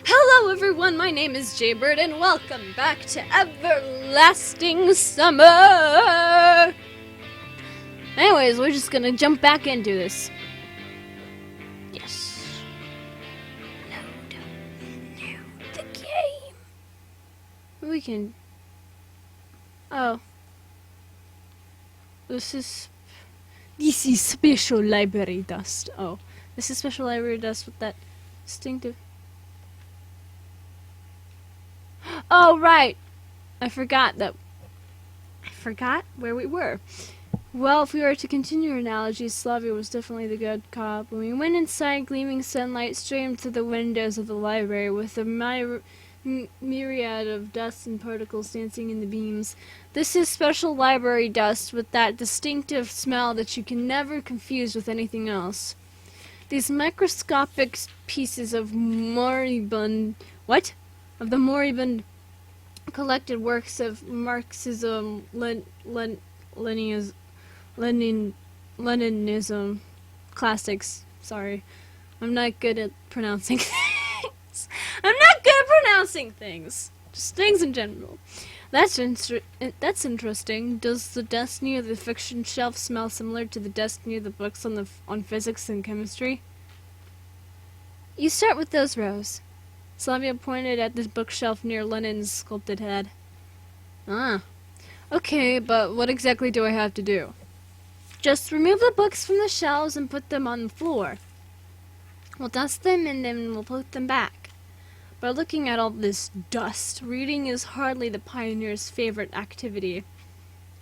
Hello everyone, my name is Jaybird and welcome back to Everlasting Summer! Anyways, we're just gonna jump back into this. Yes. Load the game. We can... Oh. This is special library dust. Oh. This is special library dust with that distinctive... Oh, right! I forgot where we were. Well, if we were to continue our analogy, Slavia was definitely the good cop. When we went inside, gleaming sunlight streamed through the windows of the library with a myriad of dust and particles dancing in the beams. This is special library dust with that distinctive smell that you can never confuse with anything else. These microscopic pieces of moribund... What? Of the moribund collected works of Marxism, Leninism, classics. Sorry, I'm not good at pronouncing things. I'm not good at pronouncing things. Just things in general. That's interesting. Does the desk near the fiction shelf smell similar to the desk near the books on physics and chemistry? You start with those rows. Slavia pointed at the bookshelf near Lenin's sculpted head. Ah. Okay, but what exactly do I have to do? Just remove the books from the shelves and put them on the floor. We'll dust them and then we'll put them back. By looking at all this dust, reading is hardly the pioneer's favorite activity.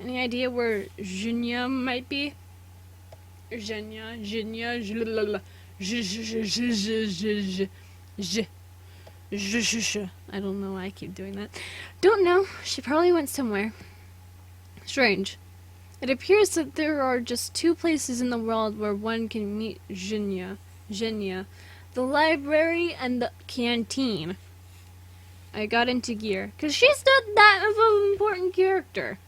Any idea where Zhenya might be? Zhenya. I don't know why I keep doing that. Don't know. She probably went somewhere. Strange. It appears that there are just two places in the world where one can meet Zhenya. The library and the canteen. I got into gear. Because she's not that of an important character.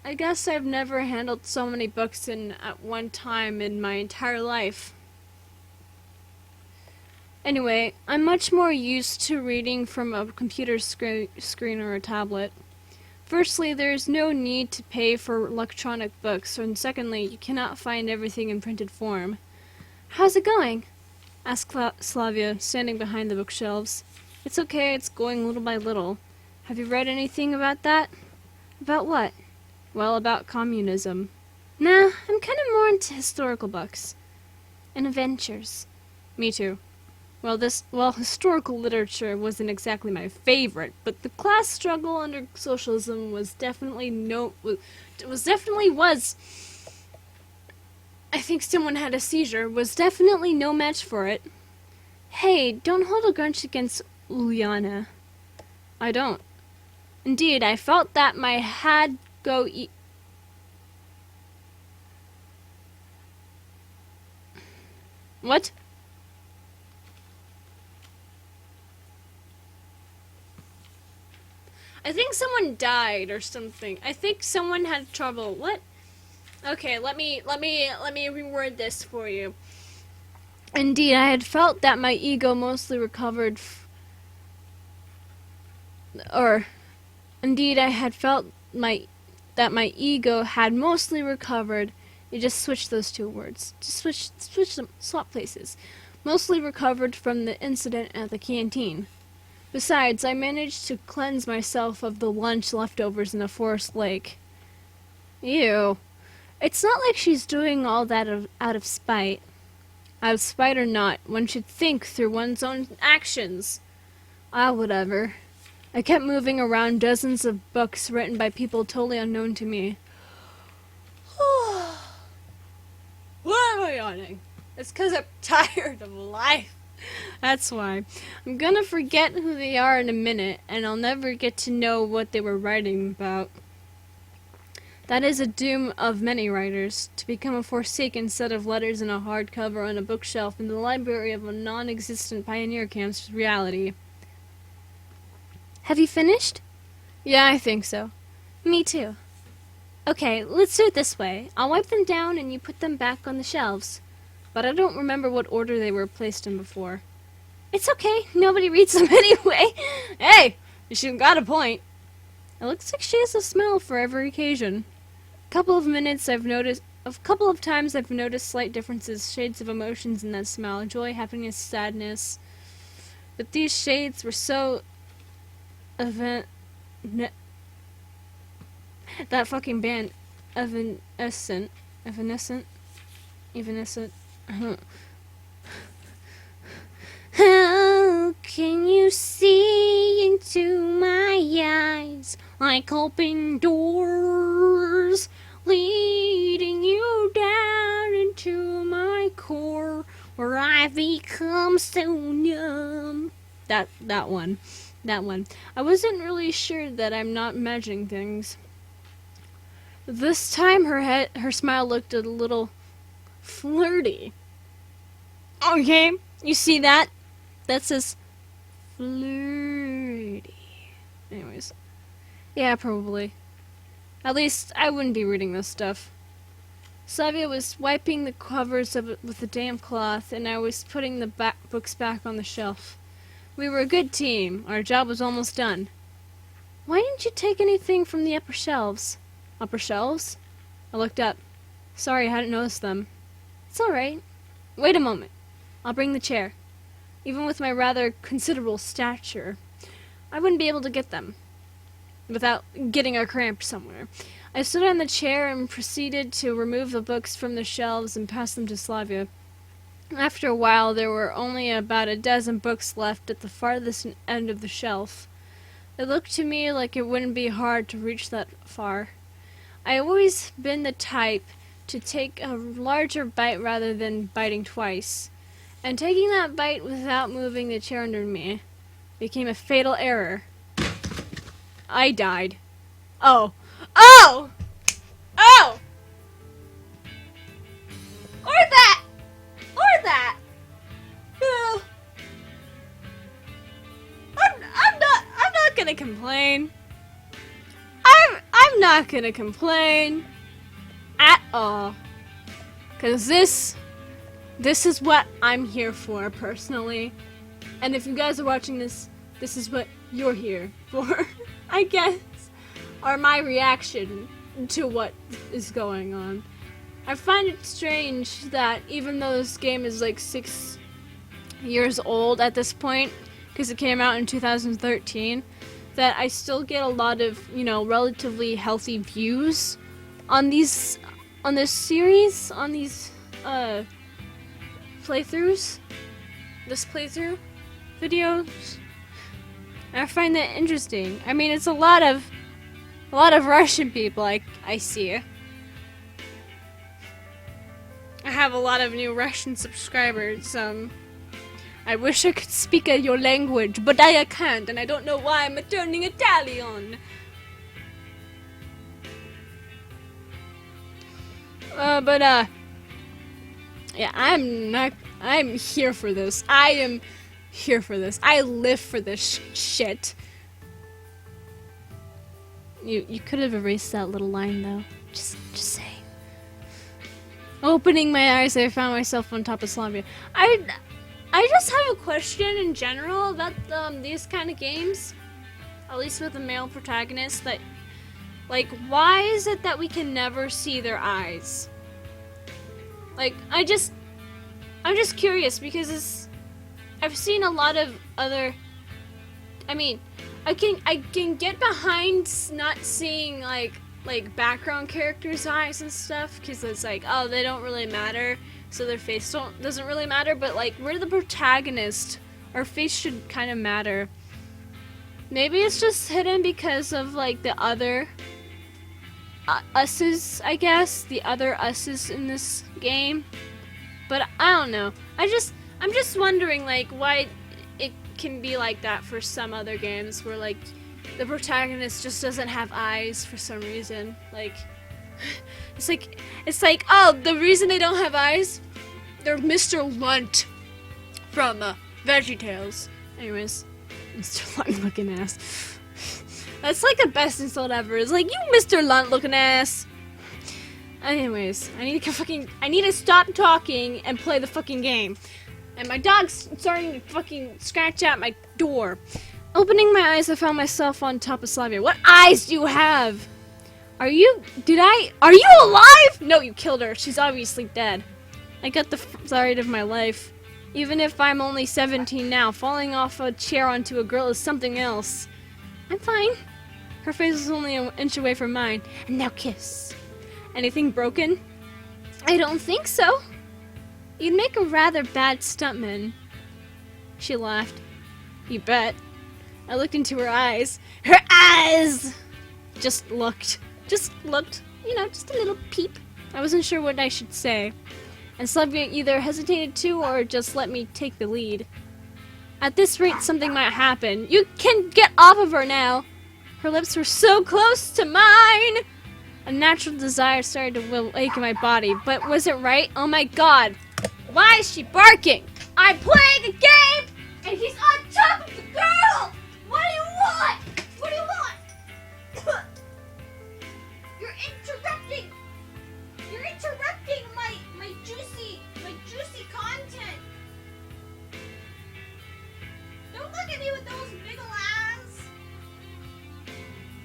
I guess I've never handled so many books at one time in my entire life. Anyway, I'm much more used to reading from a computer screen or a tablet. Firstly, there is no need to pay for electronic books, and secondly, you cannot find everything in printed form. How's it going? Asked Slavia, standing behind the bookshelves. It's okay, it's going little by little. Have you read anything about that? About what? Well, about communism. Nah, I'm kind of more into historical books. And adventures. Me too. Well, historical literature wasn't exactly my favorite, but the class struggle under socialism was definitely I think someone had a seizure, was definitely no match for it. Hey, don't hold a grudge against Uliana. I don't. Indeed, I felt that my had go What? I think someone died or something. I think someone had trouble. What? Okay, let me reword this for you. Indeed, I had felt that my ego mostly recovered Indeed, I had felt that my ego had mostly recovered. You just switch those two words. Just switch them, swap places. Mostly recovered from the incident at the canteen. Besides, I managed to cleanse myself of the lunch leftovers in the forest lake. Ew. It's not like she's doing all that out of spite. Out of spite or not, one should think through one's own actions. Ah, whatever. I kept moving around dozens of books written by people totally unknown to me. Why am I yawning? It's 'cause I'm tired of life. That's why. I'm gonna forget who they are in a minute, and I'll never get to know what they were writing about. That is a doom of many writers, to become a forsaken set of letters in a hardcover on a bookshelf in the library of a non-existent pioneer camp's reality. Have you finished? Yeah, I think so. Me too. Okay, let's do it this way. I'll wipe them down and you put them back on the shelves. But I don't remember what order they were placed in before. It's okay. Nobody reads them anyway. Hey, she got a point. It looks like she has a smell for every occasion. A couple of times I've noticed slight differences, shades of emotions in that smell: joy, happiness, sadness. But these shades were so that fucking band, evanescent. How can you see into my eyes like open doors, leading you down into my core, where I become so numb? That one. I wasn't really sure that I'm not imagining things. This time her smile looked a little flirty. Okay, you see that? That says flirty. Anyways. Yeah, probably. At least I wouldn't be reading this stuff. Slavia was wiping the covers of it with a damp cloth, and I was putting the books back on the shelf. We were a good team. Our job was almost done. Why didn't you take anything from the upper shelves? Upper shelves? I looked up. Sorry, I hadn't noticed them. It's alright. Wait a moment. I'll bring the chair. Even with my rather considerable stature, I wouldn't be able to get them without getting a cramp somewhere. I stood on the chair and proceeded to remove the books from the shelves and pass them to Slavia. After a while, there were only about a dozen books left at the farthest end of the shelf. It looked to me like it wouldn't be hard to reach that far. I always been the type to take a larger bite rather than biting twice, and taking that bite without moving the chair under me became a fatal error. I died. Oh! Or that! I'm not gonna complain. I'm not gonna complain at all. 'Cause this is what I'm here for, personally. And if you guys are watching this, this is what you're here for, I guess. Or my reaction to what is going on. I find it strange that even though this game is like 6 years old at this point, because it came out in 2013, that I still get a lot of, relatively healthy views on this series, on these playthroughs, this playthrough videos. And I find that interesting. I mean, it's a lot of Russian people I see. I have a lot of new Russian subscribers. I wish I could speak your language, but I can't, and I don't know why I'm turning Italian. Yeah, I'm here for this. I am here for this. I live for this shit. You could have erased that little line, though. Just saying. Opening my eyes, I found myself on top of Slavia. I just have a question in general about these kind of games. At least with a male protagonist, that, like, why is it that we can never see their eyes? Like, I'm just curious, because I've seen a lot of other, I mean, I can get behind not seeing like background characters' eyes and stuff, because it's like, oh, they don't really matter, so their face doesn't really matter. But like, we're the protagonist, our face should kind of matter. Maybe it's just hidden because of like the other us's, I guess, the other us's in this game. But I don't know. I'm just wondering, like, why it can be like that for some other games, where like the protagonist just doesn't have eyes for some reason. Like, it's like, oh, the reason they don't have eyes, they're Mr. Lunt from VeggieTales. Anyways, Mr. Lunt looking ass. That's like the best insult ever. It's like, you Mr. Lunt looking ass. Anyways, I need to stop talking and play the fucking game. And my dog's starting to fucking scratch at my door. Opening my eyes, I found myself on top of Slavia. What eyes do you have? Are you alive? No, you killed her. She's obviously dead. I got the fright of my life. Even if I'm only 17 now, falling off a chair onto a girl is something else. I'm fine. Her face was only an inch away from mine. And now kiss. Anything broken? I don't think so. You'd make a rather bad stuntman. She laughed. You bet. I looked into her eyes. Her eyes! Just looked, just a little peep. I wasn't sure what I should say. And Slavia either hesitated to or just let me take the lead. At this rate, something might happen. You can get off of her now. Her lips were so close to mine. A natural desire started to wake in my body, but was it right? Oh my god. Why is she barking? I'm playing a game, and he's on top of the girl! What do you want? What do you want? You're interrupting! You're interrupting my juicy content! Don't look at me with those big ol' eyes!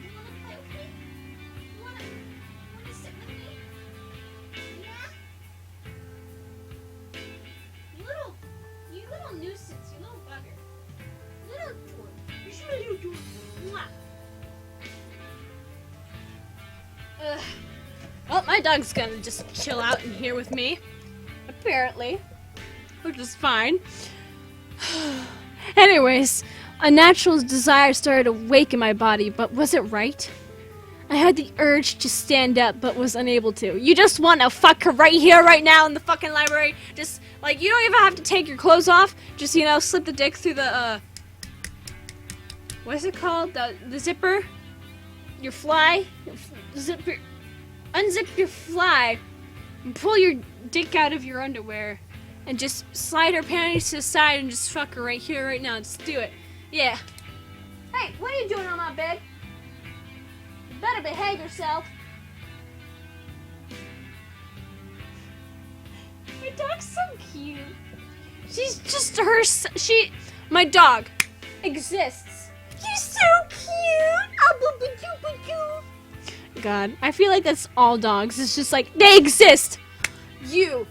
You wanna play with me? You wanna sit with me? Yeah? You little nuisance, you little bugger. Little dork. You should have little dork. Mwah. Well, my dog's gonna just chill out in here with me. Apparently. Which is fine. Anyways, a natural desire started to wake in my body, but was it right? I had the urge to stand up, but was unable to. You just wanna fuck her right here, right now in the fucking library? Just, like, you don't even have to take your clothes off. Just, slip the dick through the, what is it called? The zipper? Your fly? Unzip your fly. And pull your dick out of your underwear. And just slide her panties to the side and just fuck her right here, right now. Just do it. Yeah. Hey, what are you doing on my bed? You better behave yourself. My dog's so cute. She's just my dog exists. She's so cute. God, I feel like that's all dogs. It's just like, they exist. You.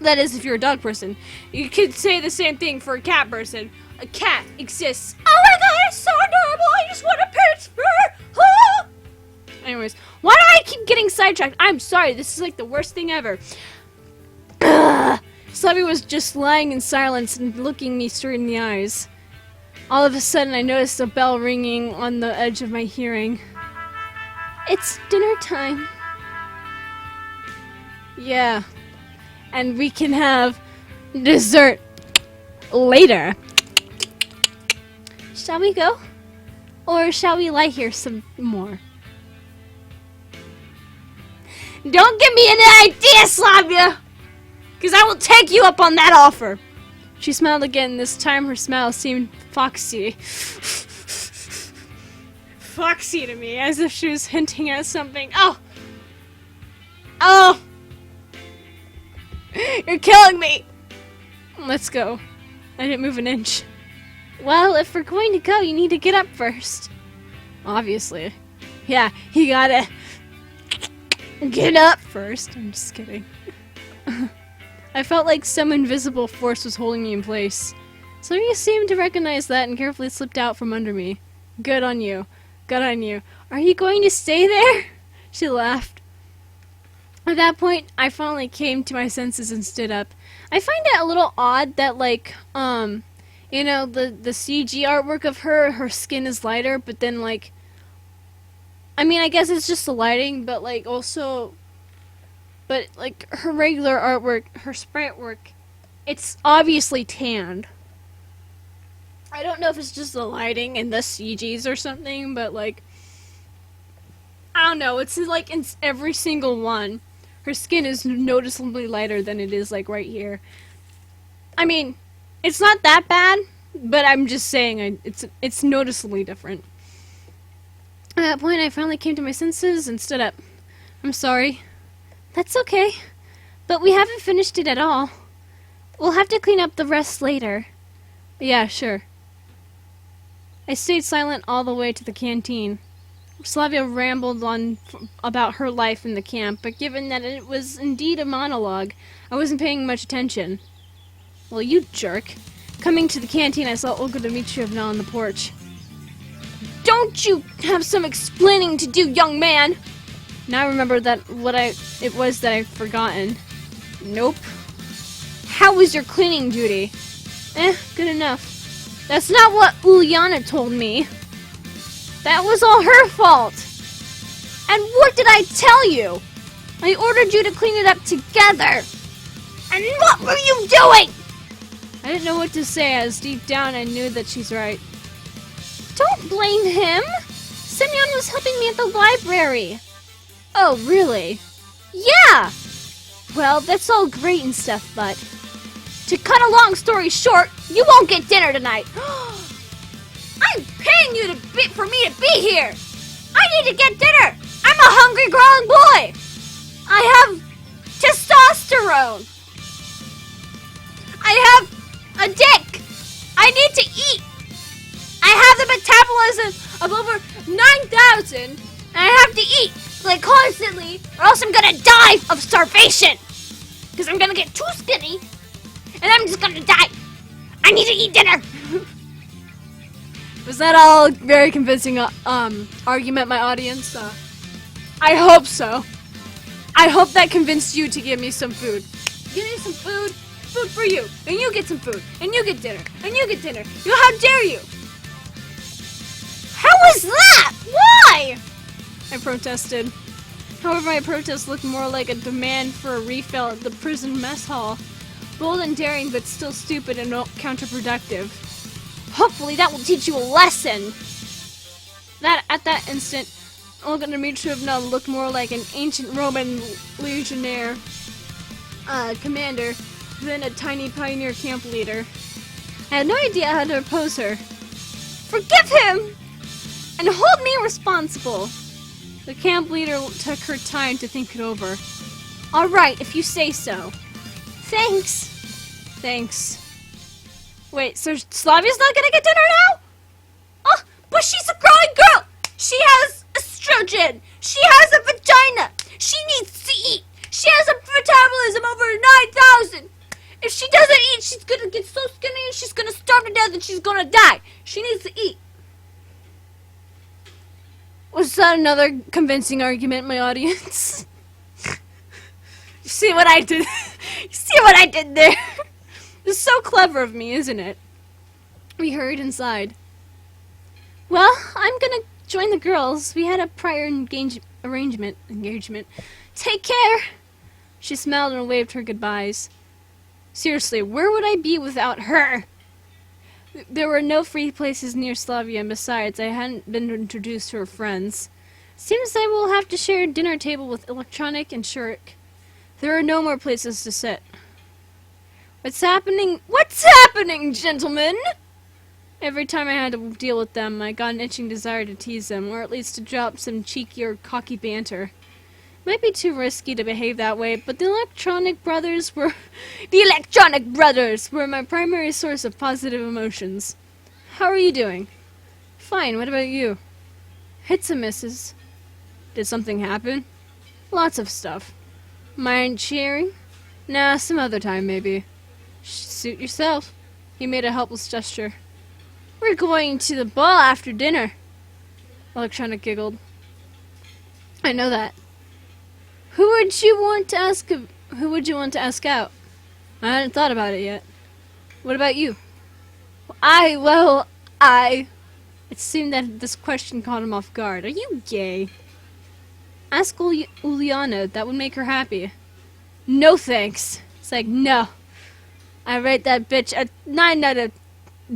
That is if you're a dog person. You could say the same thing for a cat person. A cat exists. Oh my god, it's so adorable. I just want to pet her. Oh! Anyways, why do I keep getting sidetracked? I'm sorry, this is like the worst thing ever. Slubby was just lying in silence and looking me straight in the eyes. All of a sudden, I noticed a bell ringing on the edge of my hearing. It's dinner time. Yeah. And we can have dessert later. Shall we go? Or shall we lie here some more? Don't give me any idea, Slavia! Because I will take you up on that offer. She smiled again. This time her smile seemed foxy. Foxy to me, as if she was hinting at something. Oh! Oh! You're killing me! Let's go. I didn't move an inch. Well, if we're going to go, you need to get up first. Obviously. Yeah, you gotta get up first. I'm just kidding. I felt like some invisible force was holding me in place. So you seemed to recognize that and carefully slipped out from under me. Good on you. Good on you. Are you going to stay there? She laughed. At that point, I finally came to my senses and stood up. I find it a little odd that, like, the CG artwork of her skin is lighter, but then, like, I mean, I guess it's just the lighting, but, like, also, but, like, her regular artwork, her sprite work, it's obviously tanned. I don't know if it's just the lighting and the CGs or something, but, like, I don't know, it's like in every single one. Her skin is noticeably lighter than it is, like, right here. I mean, it's not that bad, but I'm just saying it's noticeably different. At that point, I finally came to my senses and stood up. I'm sorry. That's okay. But we haven't finished it at all. We'll have to clean up the rest later. Yeah, sure. I stayed silent all the way to the canteen. Slavia rambled on about her life in the camp, but given that it was indeed a monologue, I wasn't paying much attention. Well, you jerk. Coming to the canteen, I saw Olga Dmitrievna on the porch. Don't you have some explaining to do, young man? Now I remember that it was that I'd forgotten. Nope. How was your cleaning duty? Good enough. That's not what Uliana told me. That was all her fault. And what did I tell you? I ordered you to clean it up together. And what were you doing? I didn't know what to say, as deep down I knew that she's right. Don't blame him. Semyon was helping me at the library. Oh, really? Yeah! Well, that's all great and stuff, but to cut a long story short, you won't get dinner tonight. I'm paying you for me to be here. I need to get dinner. I'm a hungry, growing boy. I have testosterone. I have a dick. I need to eat. I have the metabolism of over 9,000, and I have to eat, like, constantly, or else I'm gonna die of starvation. Because I'm gonna get too skinny, and I'm just gonna die. I need to eat dinner. Was that all very convincing argument, my audience? I hope so. I hope that convinced you to give me some food. Give me some food. Food for you. And you get some food. And you get dinner. And you get dinner. How dare you? How was that? Why? I protested. However, my protest looked more like a demand for a refill at the prison mess hall. Bold and daring, but still stupid and counterproductive. Hopefully that will teach you a lesson. At that instant, Olga Dmitrievna looked more like an ancient Roman legionnaire commander than a tiny pioneer camp leader. I had no idea how to oppose her. Forgive him! And hold me responsible. The camp leader took her time to think it over. All right, if you say so. Thanks. Thanks. Wait, so Slavia's not gonna get dinner now? Oh, but she's a growing girl. She has estrogen. She has a vagina. She needs to eat. She has a metabolism over 9,000. If she doesn't eat, she's gonna get so skinny and she's gonna starve to death and she's gonna die. She needs to eat. Was that another convincing argument, my audience? You see what I did? You see what I did there? It's so clever of me, isn't it? We hurried inside. Well, I'm gonna join the girls. We had a prior engagement. Take care. She smiled and waved her goodbyes. Seriously, where would I be without her? There were no free places near Slavia, and besides, I hadn't been introduced to her friends. Seems I will have to share a dinner table with Electronic and Shirk. There are no more places to sit. What's happening? What's happening, gentlemen? Every time I had to deal with them, I got an itching desire to tease them, or at least to drop some cheeky or cocky banter. Might be too risky to behave that way, but the Electronic Brothers were my primary source of positive emotions. How are you doing? Fine, what about you? Hits and misses. Did something happen? Lots of stuff. Mind sharing? Nah, some other time maybe. Suit yourself. He made a helpless gesture. We're going to the ball after dinner. Electronic giggled. I know that. Who would you want to ask out? I hadn't thought about it yet. What about you? It seemed that this question caught him off guard. Are you gay? Ask Uliana. That would make her happy. No thanks. It's like, no. I rate that bitch a 9 out of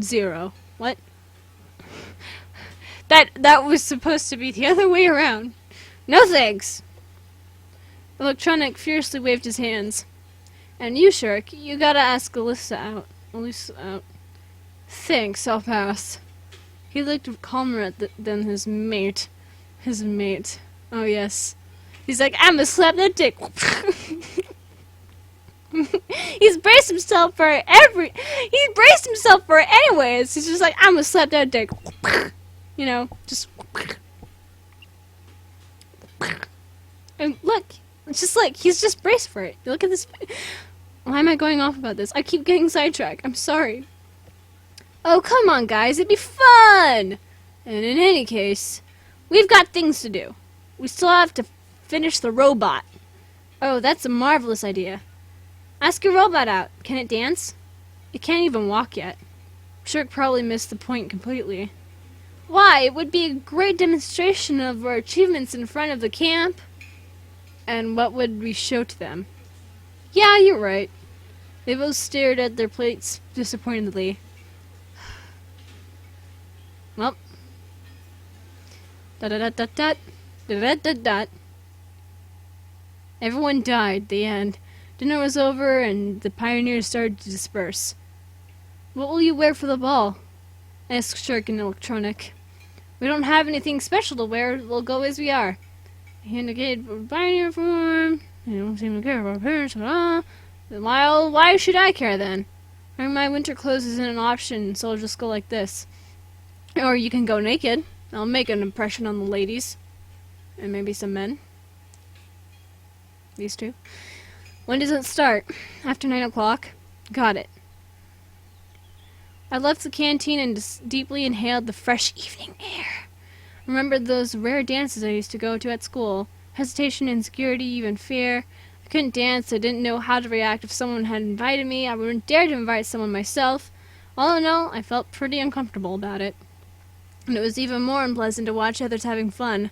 0. What? That was supposed to be the other way around. No thanks. Electronic fiercely waved his hands. And you, Shirk, you gotta ask Alyssa out. Thanks, I'll pass. He looked calmer than his mate. His mate. Oh, yes. He's like, I'ma slap that dick. He's braced himself for he braced himself for it anyways. He's just like, I'm gonna slap that dick. You know, just. And look, it's just like, he's just braced for it. Look at this. Why am I going off about this? I keep getting sidetracked. I'm sorry. Oh, come on, guys. It'd be fun! And in any case, we've got things to do. We still have to finish the robot. Oh, that's a marvelous idea. Ask your robot out. Can it dance? It can't even walk yet. Shirk probably missed the point completely. Why? It would be a great demonstration of our achievements in front of the camp. And what would we show to them? Yeah, you're right. They both stared at their plates disappointedly. Well. Da-da-da-da-da. Da-da-da-da. Everyone died. The end. Dinner was over, and the pioneers started to disperse. What will you wear for the ball? Asked Shirk in electronic. We don't have anything special to wear. We'll go as we are. He indicated pioneer form. They don't seem to care about our parents at all. Why should I care then? Wearing my winter clothes isn't an option, so I'll just go like this. Or you can go naked. I'll make an impression on the ladies. And maybe some men. These two. When does it start? After 9 o'clock? Got it. I left the canteen and deeply inhaled the fresh evening air. Remembered those rare dances I used to go to at school. Hesitation, insecurity, even fear. I couldn't dance. I didn't know how to react if someone had invited me. I wouldn't dare to invite someone myself. All in all, I felt pretty uncomfortable about it. And it was even more unpleasant to watch others having fun.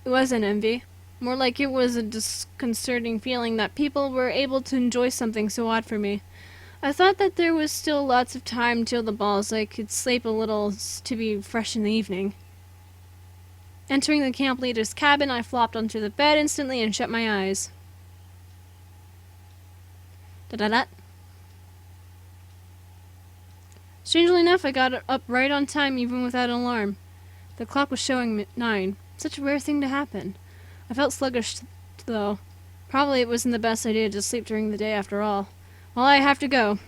It wasn't envy. More like it was a disconcerting feeling that people were able to enjoy something so odd for me. I thought that there was still lots of time till the ball, so I could sleep a little to be fresh in the evening. Entering the camp leader's cabin, I flopped onto the bed instantly and shut my eyes. Da-da-da. Strangely enough, I got up right on time even without an alarm. The clock was showing 9. Such a rare thing to happen. I felt sluggish, though. Probably it wasn't the best idea to sleep during the day after all. Well, I have to go.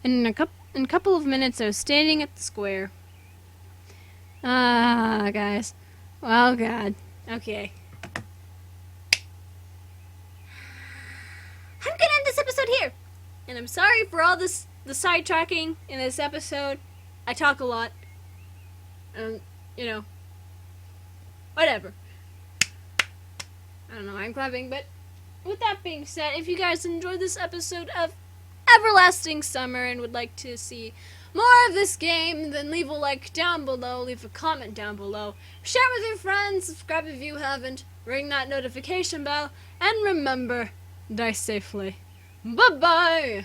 And in a couple of minutes, I was standing at the square. Ah, guys. Oh, God. Okay. I'm gonna end this episode here. And I'm sorry for all the sidetracking in this episode. I talk a lot. You know. Whatever. I don't know why I'm clapping, but with that being said, if you guys enjoyed this episode of Everlasting Summer and would like to see more of this game, then leave a like down below, leave a comment down below, share with your friends, subscribe if you haven't, ring that notification bell, and remember, die safely. Bye-bye!